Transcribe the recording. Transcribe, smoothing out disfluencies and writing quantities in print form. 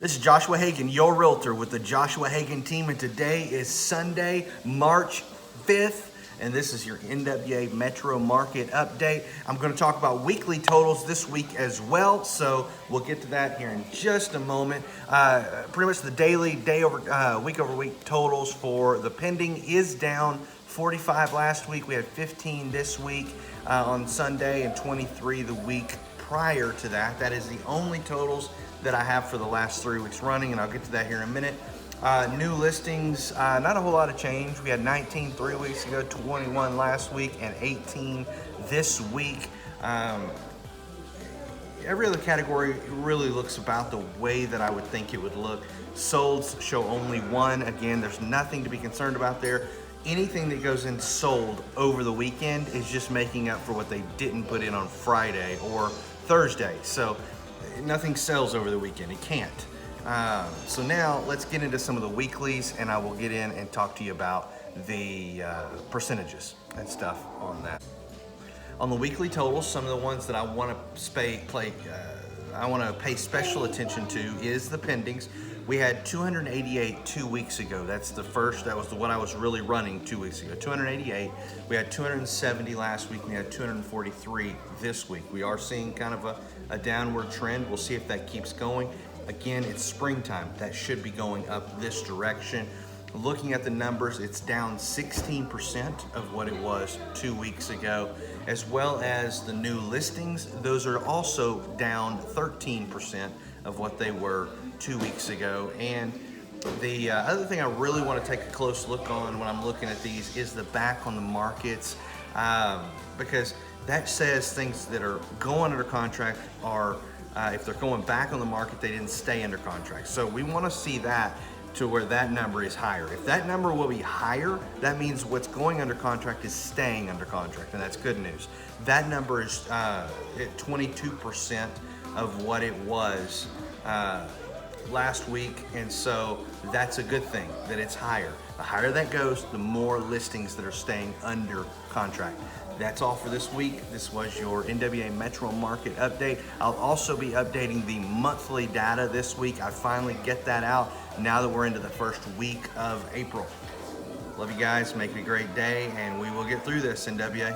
This is Joshua Hagan, your realtor with the Joshua Hagan team, and today is Sunday, March 5th, and this is your NWA Metro Market update. I'm going to talk about weekly totals this week as well, so we'll get to that here in just a moment. Pretty much the daily, week over week totals for the pending is down 45 last week. We had 15 this week on Sunday and 23 the week prior to that. That is the only totals that I have for the last 3 weeks running, and I'll get to that here in a minute. New listings, not a whole lot of change. We had 19 3 weeks ago, 21 last week, and 18 this week. Every other category really looks about the way that I would think it would look. Solds show only one. Again, there's nothing to be concerned about there. Anything that goes in sold over the weekend is just making up for what they didn't put in on Friday or Thursday. So nothing sells over the weekend. It can't. So now let's get into some of the weeklies, and I will get in and talk to you about the percentages and stuff on that. On the weekly totals, some of the ones that I want to pay special attention to is the pendings. We had 288 2 weeks ago. That was the one I was really running 2 weeks ago. 288. We had 270 last week. We had 243 this week. We are seeing kind of a downward trend. We'll see if that keeps going. Again, it's springtime. That should be going up this direction. Looking at the numbers, it's down 16% of what it was 2 weeks ago, as well as the new listings. Those are also down 13% of what they were 2 weeks ago. And the other thing I really want to take a close look on when I'm looking at these is the back on the markets, because that says things that are going under contract are, if they're going back on the market, they didn't stay under contract. So we want to see that to where that number is higher. If that number will be higher, that means what's going under contract is staying under contract, and that's good news. That number is at 22% of what it was last week, and so that's a good thing that it's higher. The higher that goes, the more listings that are staying under contract. That's all for this week. This was your NWA Metro Market update. I'll also be updating the monthly data this week. I finally get that out now that we're into the first week of April. Love you guys. Make it a great day, and we will get through this, NWA.